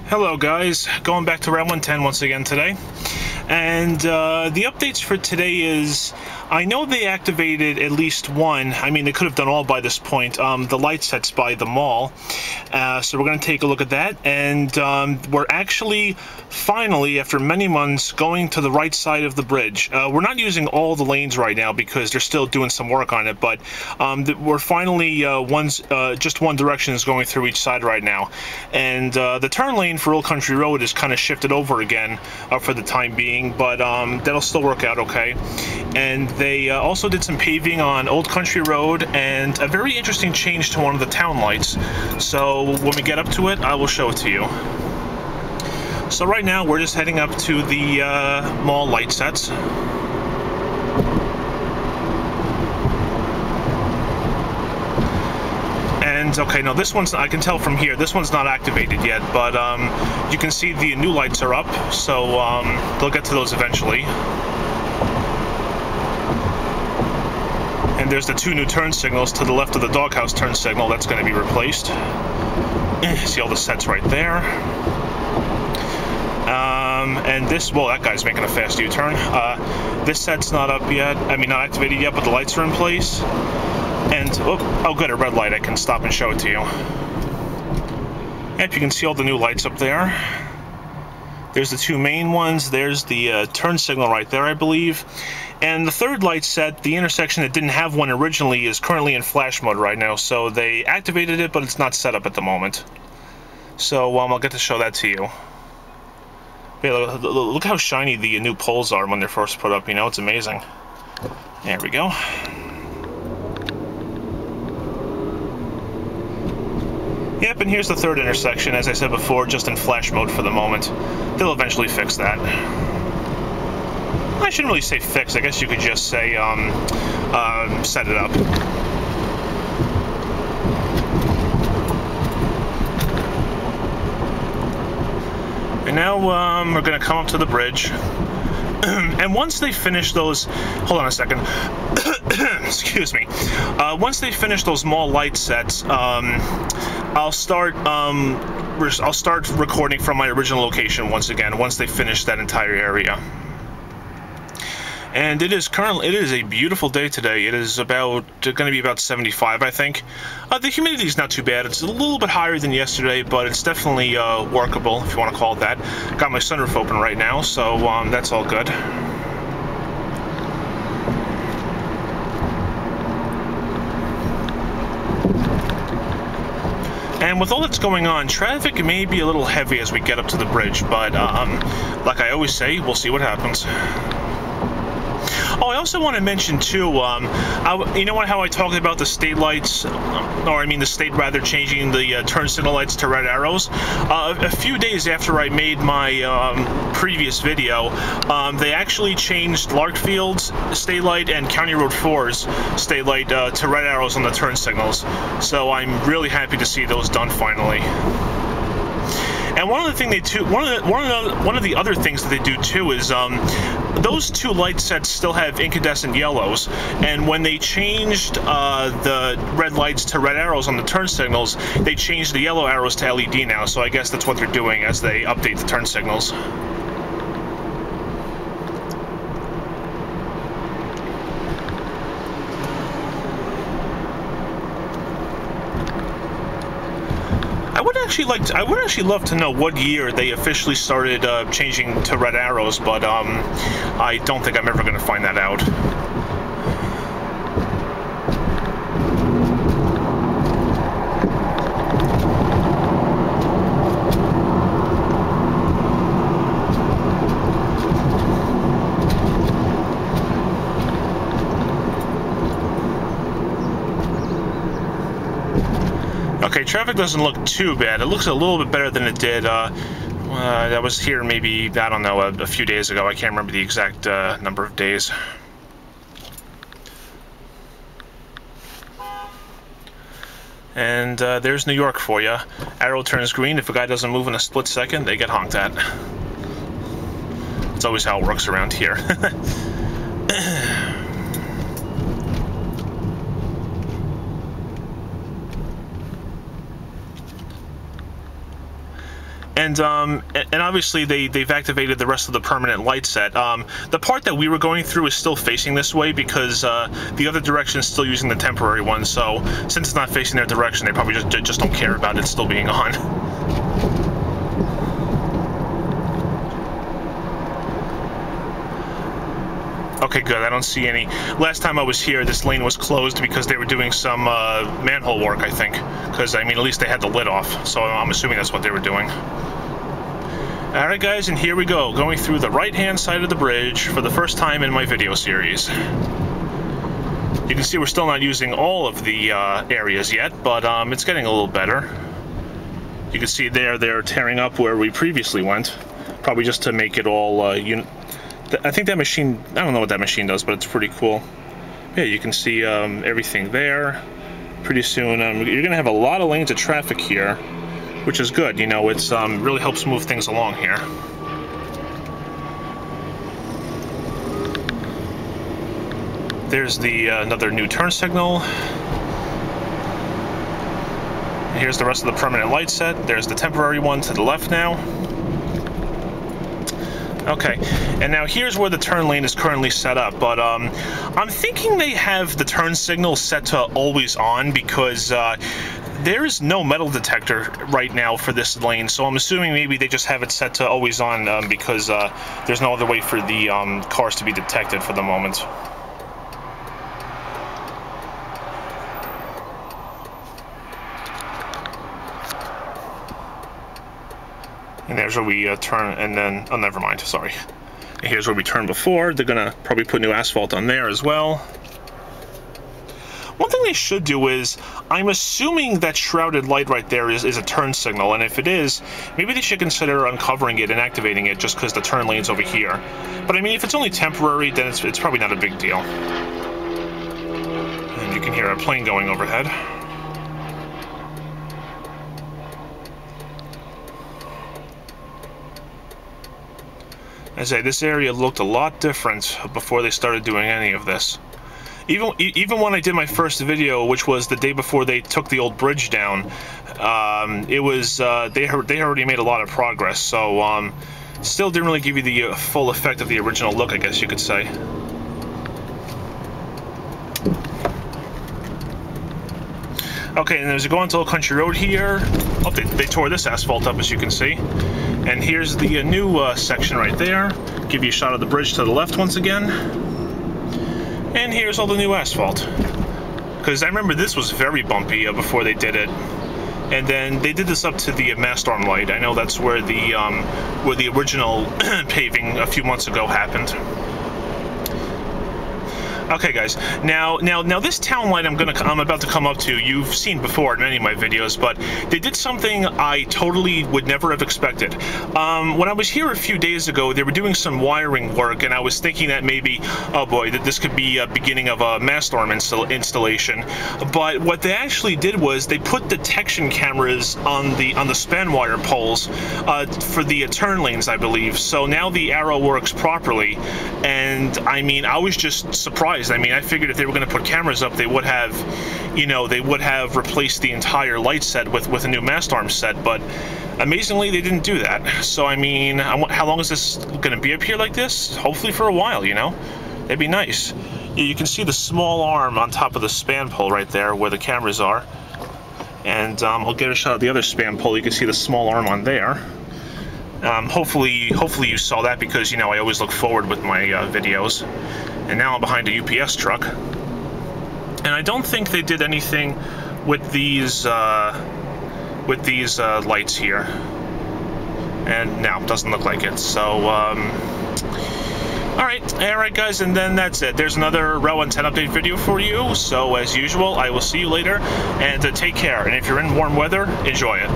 Hello guys, going back to Route 110 once again today. And the updates for today is, I know they activated at least one, I mean they could have done all by this point, the light sets by the mall. So we're going to take a look at that, and we're actually, finally, after many months, going to the right side of the bridge. We're not using all the lanes right now because they're still doing some work on it, but we're finally, just one direction is going through each side right now. And the turn lane for Old Country Road is kind of shifted over again for the time being, but that'll still work out okay. And they also did some paving on Old Country Road and a very interesting change to one of the town lights. So when we get up to it, I will show it to you. So right now we're just heading up to the mall light sets. And okay, now this one's, I can tell from here, this one's not activated yet, but you can see the new lights are up, so they'll get to those eventually. And there's the two new turn signals to the left of the doghouse turn signal that's going to be replaced. See all the sets right there. And this, well, that guy's making a fast U-turn. This set's not up yet, I mean not activated yet, but the lights are in place. And, oh good, a red light, I can stop and show it to you. Yep, you can see all the new lights up there. There's the two main ones, there's the turn signal right there, I believe. And the third light set, the intersection that didn't have one originally, is currently in flash mode right now, so they activated it, but it's not set up at the moment. So, I'll get to show that to you. Yeah, look how shiny the new poles are when they're first put up, you know, it's amazing. There we go. Yep, and here's the third intersection, as I said before, just in flash mode for the moment. They'll eventually fix that. I shouldn't really say fix, I guess you could just say, set it up. And now, we're gonna come up to the bridge. And once they finish those, hold on a second, excuse me. Once they finish those mall light sets, I'll start recording from my original location once again, once they finish that entire area. And it is a beautiful day today. It is going to be about 75, I think. The humidity is not too bad. It's a little bit higher than yesterday, but it's definitely workable, if you want to call it that. Got my sunroof open right now, so that's all good. And with all that's going on, traffic may be a little heavy as we get up to the bridge, but like I always say, we'll see what happens. Oh, I also want to mention too, you know how I talked about the state lights, or I mean the state rather, changing the turn signal lights to red arrows? A few days after I made my previous video, they actually changed Larkfield's state light and County Road 4's state light to red arrows on the turn signals. So I'm really happy to see those done finally. And one of the other things that they do too is those two light sets still have incandescent yellows, and when they changed the red lights to red arrows on the turn signals, they changed the yellow arrows to LED now. So I guess that's what they're doing as they update the turn signals. I would actually love to know what year they officially started changing to red arrows, but I don't think I'm ever going to find that out. Okay, traffic doesn't look too bad. It looks a little bit better than it did. I was here maybe, I don't know, a few days ago. I can't remember the exact number of days. And there's New York for you. Arrow turns green. If a guy doesn't move in a split second, they get honked at. It's always how it works around here. and obviously they've activated the rest of the permanent light set. The part that we were going through is still facing this way because the other direction is still using the temporary one. So since it's not facing their direction, they probably just don't care about it still being on. Okay, good. I don't see any. Last time I was here, this lane was closed because they were doing some manhole work, I think. Because, I mean, at least they had the lid off. So I'm assuming that's what they were doing. Alright, guys, and here we go. Going through the right-hand side of the bridge for the first time in my video series. You can see we're still not using all of the areas yet, but it's getting a little better. You can see there they're tearing up where we previously went. Probably just to make it all... I think that machine, I don't know what that machine does, but it's pretty cool. Yeah, you can see everything there. Pretty soon, you're going to have a lot of lanes of traffic here, which is good. You know, it's really helps move things along here. There's the another new turn signal. And here's the rest of the permanent light set. There's the temporary one to the left now. Okay, and now here's where the turn lane is currently set up, but I'm thinking they have the turn signal set to always on because there is no metal detector right now for this lane, so I'm assuming maybe they just have it set to always on because there's no other way for the cars to be detected for the moment. And there's where we turn, and then, oh, never mind, sorry. And here's where we turned before. They're gonna probably put new asphalt on there as well. One thing they should do is, I'm assuming that shrouded light right there is a turn signal, and if it is, maybe they should consider uncovering it and activating it just because the turn lane's over here. But I mean, if it's only temporary, then it's probably not a big deal. And you can hear a plane going overhead. I say, this area looked a lot different before they started doing any of this. Even when I did my first video, which was the day before they took the old bridge down, it was they already made a lot of progress. So still didn't really give you the full effect of the original look, I guess you could say. Okay, and as you go onto Old Country Road here, oh, they tore this asphalt up, as you can see. And here's the new section right there. Give you a shot of the bridge to the left once again. And here's all the new asphalt. Because I remember this was very bumpy before they did it. And then they did this up to the mast arm light. I know that's where the original paving a few months ago happened. Okay, guys. Now this town light I'm about to come up to, you've seen before in many of my videos, but they did something I totally would never have expected. When I was here a few days ago, they were doing some wiring work, and I was thinking that maybe, oh boy, that this could be a beginning of a mast arm installation. But what they actually did was they put detection cameras on the span wire poles for the turn lanes, I believe. So now the arrow works properly, and I mean, I was just surprised. I mean, I figured if they were going to put cameras up, they would have, you know, they would have replaced the entire light set with a new mast arm set, but amazingly, they didn't do that. So, I mean, how long is this going to be up here like this? Hopefully for a while, you know? That'd be nice. You can see the small arm on top of the span pole right there where the cameras are. And I'll get a shot of the other span pole. You can see the small arm on there. Hopefully you saw that because, you know, I always look forward with my videos. And now I'm behind a UPS truck. And I don't think they did anything with these lights here. And no, it doesn't look like it. So, alright guys, and then that's it. There's another Row 110 update video for you. So as usual, I will see you later, and take care. And if you're in warm weather, enjoy it.